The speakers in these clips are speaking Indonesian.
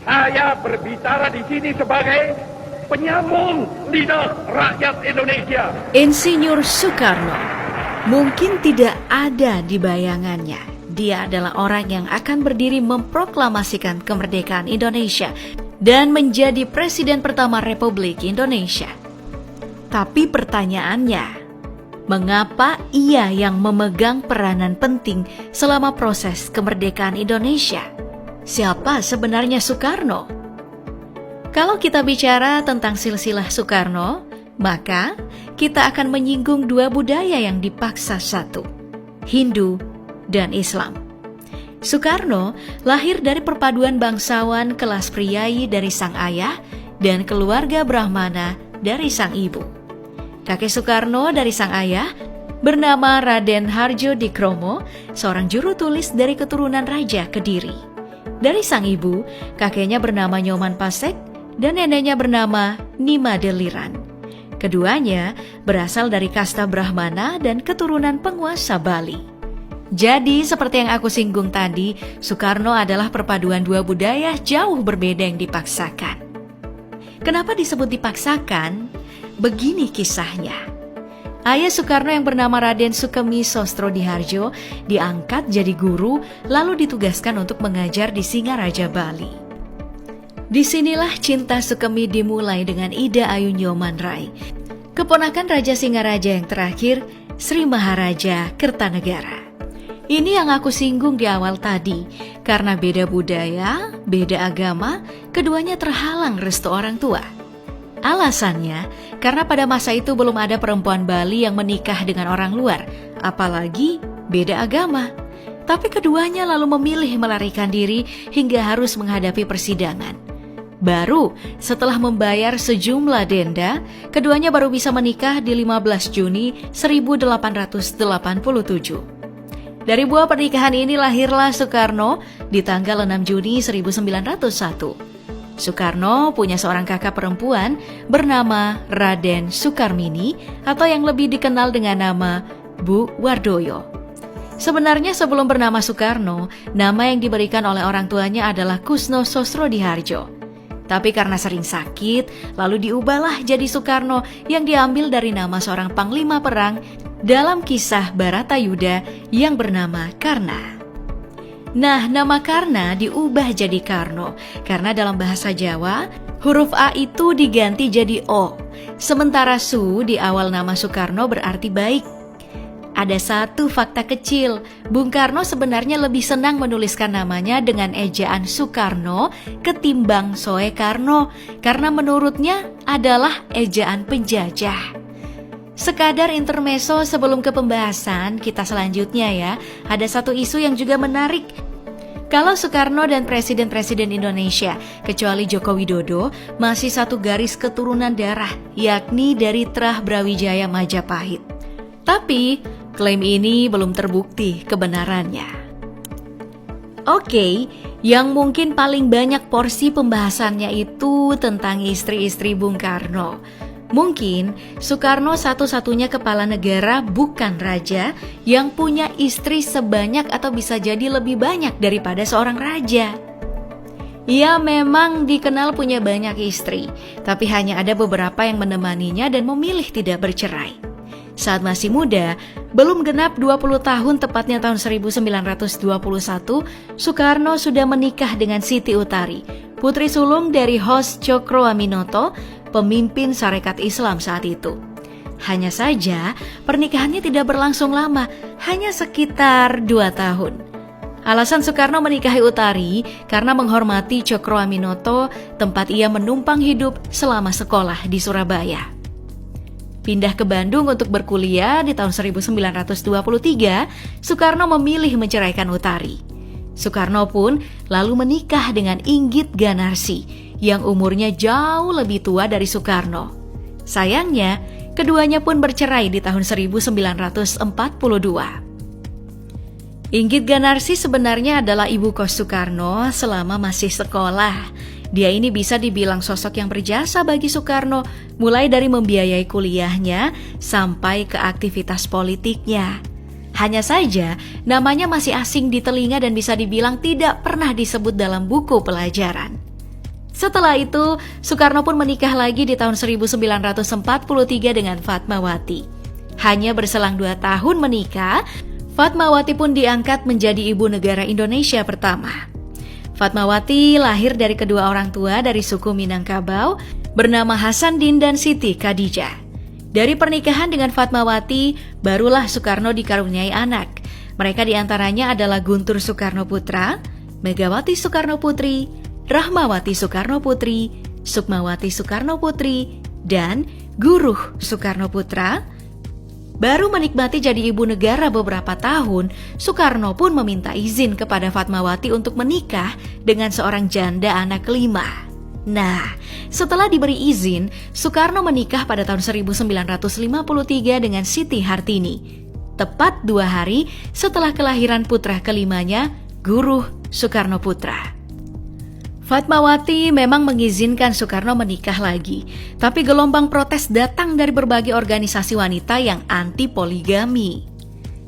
Saya berbicara di sini sebagai penyambung lidah rakyat Indonesia. Insinyur Soekarno mungkin tidak ada di bayangannya. Dia adalah orang yang akan berdiri memproklamasikan kemerdekaan Indonesia dan menjadi presiden pertama Republik Indonesia. Tapi pertanyaannya, mengapa ia yang memegang peranan penting selama proses kemerdekaan Indonesia? Siapa sebenarnya Soekarno? Kalau kita bicara tentang silsilah Soekarno, maka kita akan menyinggung dua budaya yang dipaksa satu, Hindu dan Islam. Soekarno lahir dari perpaduan bangsawan kelas priai dari sang ayah dan keluarga Brahmana dari sang ibu. Kakek Soekarno dari sang ayah bernama Raden Harjo Dikromo, seorang juru tulis dari keturunan Raja Kediri. Dari sang ibu, kakeknya bernama Nyoman Pasek dan neneknya bernama Nima Deliran. Keduanya berasal dari kasta Brahmana dan keturunan penguasa Bali. Jadi seperti yang aku singgung tadi, Soekarno adalah perpaduan dua budaya jauh berbeda yang dipaksakan. Kenapa disebut dipaksakan? Begini kisahnya. Ayah Soekarno yang bernama Raden Sukemi Sostrodihardjo diangkat jadi guru lalu ditugaskan untuk mengajar di Singaraja Bali. Disinilah cinta Sukemi dimulai dengan Ida Ayu Nyoman Rai, keponakan Raja Singaraja yang terakhir, Sri Maharaja Kertanegara. Ini yang aku singgung di awal tadi, karena beda budaya, beda agama, keduanya terhalang restu orang tua. Alasannya, karena pada masa itu belum ada perempuan Bali yang menikah dengan orang luar, apalagi beda agama. Tapi keduanya lalu memilih melarikan diri hingga harus menghadapi persidangan. Baru setelah membayar sejumlah denda, keduanya baru bisa menikah di 15 Juni 1887. Dari buah pernikahan ini lahirlah Soekarno di tanggal 6 Juni 1901. Soekarno punya seorang kakak perempuan bernama Raden Sukarmini atau yang lebih dikenal dengan nama Bu Wardoyo. Sebenarnya sebelum bernama Soekarno, nama yang diberikan oleh orang tuanya adalah Kusno Sostrodihardjo. Tapi karena sering sakit, lalu diubahlah jadi Soekarno yang diambil dari nama seorang panglima perang dalam kisah Baratayuda yang bernama Karna. Nah, nama Karna diubah jadi Karno, karena dalam bahasa Jawa, huruf A itu diganti jadi O. Sementara Su di awal nama Soekarno berarti baik. Ada satu fakta kecil, Bung Karno sebenarnya lebih senang menuliskan namanya dengan ejaan Soekarno ketimbang Soekarno, karena menurutnya adalah ejaan penjajah. Sekadar intermezzo sebelum ke pembahasan kita selanjutnya ya, ada satu isu yang juga menarik. Kalau Soekarno dan presiden-presiden Indonesia, kecuali Joko Widodo, masih satu garis keturunan darah, yakni dari Trah Brawijaya Majapahit. Tapi, klaim ini belum terbukti kebenarannya. Oke, yang mungkin paling banyak porsi pembahasannya itu tentang istri-istri Bung Karno. Mungkin Soekarno satu-satunya kepala negara bukan raja yang punya istri sebanyak atau bisa jadi lebih banyak daripada seorang raja. Ia memang dikenal punya banyak istri, tapi hanya ada beberapa yang menemaninya dan memilih tidak bercerai. Saat masih muda, belum genap 20 tahun tepatnya tahun 1921, Soekarno sudah menikah dengan Siti Utari, putri sulung dari Hos Cokroaminoto, pemimpin Sarekat Islam saat itu. Hanya saja, pernikahannya tidak berlangsung lama, hanya sekitar 2 tahun. Alasan Soekarno menikahi Utari karena menghormati Cokroaminoto, tempat ia menumpang hidup selama sekolah di Surabaya. Pindah ke Bandung untuk berkuliah di tahun 1923, Soekarno memilih menceraikan Utari. Soekarno pun lalu menikah dengan Inggit Ganarsi yang umurnya jauh lebih tua dari Soekarno. Sayangnya, keduanya pun bercerai di tahun 1942. Inggit Ganarsi sebenarnya adalah ibu kos Soekarno selama masih sekolah. Dia ini bisa dibilang sosok yang berjasa bagi Soekarno, mulai dari membiayai kuliahnya sampai ke aktivitas politiknya. Hanya saja, namanya masih asing di telinga dan bisa dibilang tidak pernah disebut dalam buku pelajaran. Setelah itu, Soekarno pun menikah lagi di tahun 1943 dengan Fatmawati. Hanya berselang 2 tahun menikah, Fatmawati pun diangkat menjadi ibu negara Indonesia pertama. Fatmawati lahir dari kedua orang tua dari suku Minangkabau bernama Hasanuddin dan Siti Khadijah. Dari pernikahan dengan Fatmawati, barulah Soekarno dikaruniai anak. Mereka diantaranya adalah Guntur Soekarno Putra, Megawati Soekarno Putri, Rahmawati Soekarno Putri, Sukmawati Soekarno Putri, dan Guruh Soekarno Putra. Baru menikmati jadi ibu negara beberapa tahun, Soekarno pun meminta izin kepada Fatmawati untuk menikah dengan seorang janda anak kelima. Nah, setelah diberi izin, Soekarno menikah pada tahun 1953 dengan Siti Hartini. Tepat 2 hari setelah kelahiran putra kelimanya, Guruh Soekarno Putra. Fatmawati memang mengizinkan Soekarno menikah lagi, tapi gelombang protes datang dari berbagai organisasi wanita yang anti poligami.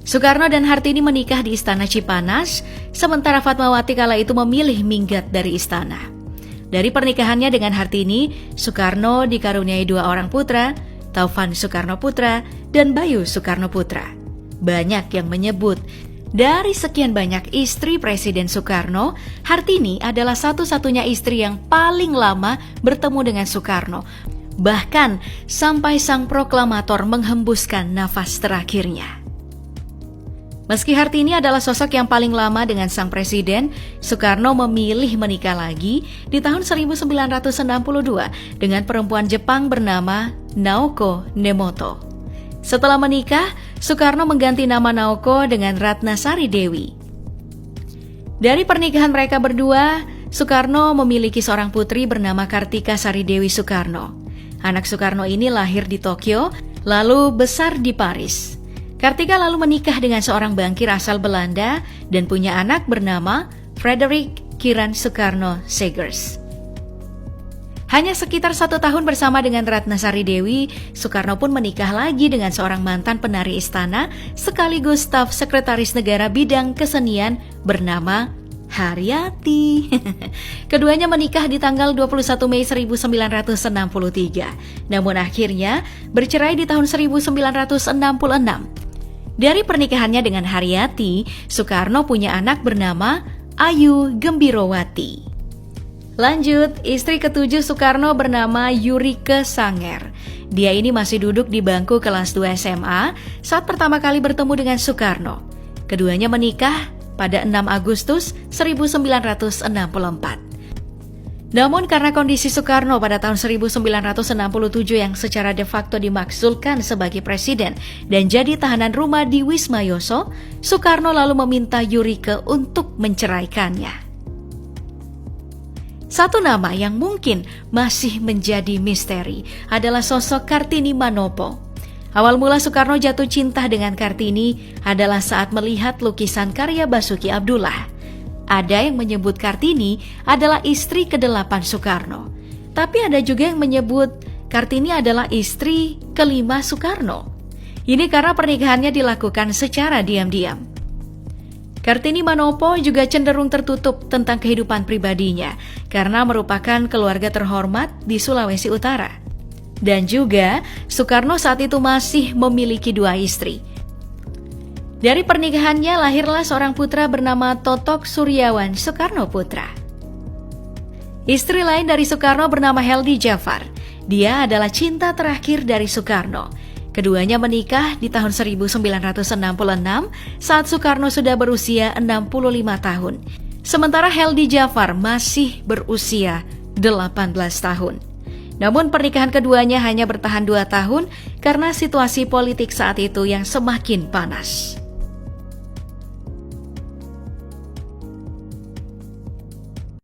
Soekarno dan Hartini menikah di Istana Cipanas, sementara Fatmawati kala itu memilih minggat dari istana. Dari pernikahannya dengan Hartini, Soekarno dikaruniai 2 orang putra, Taufan Soekarno Putra dan Bayu Soekarno Putra. Banyak yang menyebut, dari sekian banyak istri Presiden Soekarno, Hartini adalah satu-satunya istri yang paling lama bertemu dengan Soekarno. Bahkan sampai sang proklamator menghembuskan nafas terakhirnya. Meski Hartini adalah sosok yang paling lama dengan sang presiden, Soekarno memilih menikah lagi di tahun 1962 dengan perempuan Jepang bernama Naoko Nemoto. Setelah menikah, Soekarno mengganti nama Naoko dengan Ratnasari Dewi. Dari pernikahan mereka berdua, Soekarno memiliki seorang putri bernama Kartika Sari Dewi Soekarno. Anak Soekarno ini lahir di Tokyo, lalu besar di Paris. Kartika lalu menikah dengan seorang bankir asal Belanda dan punya anak bernama Frederik Kiran Soekarno Segers. Hanya sekitar 1 tahun bersama dengan Ratnasari Dewi, Soekarno pun menikah lagi dengan seorang mantan penari istana sekaligus staf sekretaris negara bidang kesenian bernama Haryati. Keduanya menikah di tanggal 21 Mei 1963. Namun akhirnya bercerai di tahun 1966. Dari pernikahannya dengan Haryati, Soekarno punya anak bernama Ayu Gembirowati. Lanjut, istri ketujuh Soekarno bernama Yurike Sanger. Dia ini masih duduk di bangku kelas 2 SMA saat pertama kali bertemu dengan Soekarno. Keduanya menikah pada 6 Agustus 1964. Namun karena kondisi Soekarno pada tahun 1967 yang secara de facto dimakzulkan sebagai presiden dan jadi tahanan rumah di Wisma Yoso, Soekarno lalu meminta Yurike untuk menceraikannya. Satu nama yang mungkin masih menjadi misteri adalah sosok Kartini Manopo. Awal mula Soekarno jatuh cinta dengan Kartini adalah saat melihat lukisan karya Basuki Abdullah. Ada yang menyebut Kartini adalah istri ke-8 Soekarno. Tapi ada juga yang menyebut Kartini adalah istri ke-5 Soekarno. Ini karena pernikahannya dilakukan secara diam-diam. Kartini Manopo juga cenderung tertutup tentang kehidupan pribadinya karena merupakan keluarga terhormat di Sulawesi Utara. Dan juga Soekarno saat itu masih memiliki 2 istri. Dari pernikahannya lahirlah seorang putra bernama Totok Suryawan Soekarno Putra. Istri lain dari Soekarno bernama Heldi Jafar. Dia adalah cinta terakhir dari Soekarno. Keduanya menikah di tahun 1966 saat Soekarno sudah berusia 65 tahun. Sementara Heldi Jafar masih berusia 18 tahun. Namun pernikahan keduanya hanya bertahan 2 tahun karena situasi politik saat itu yang semakin panas.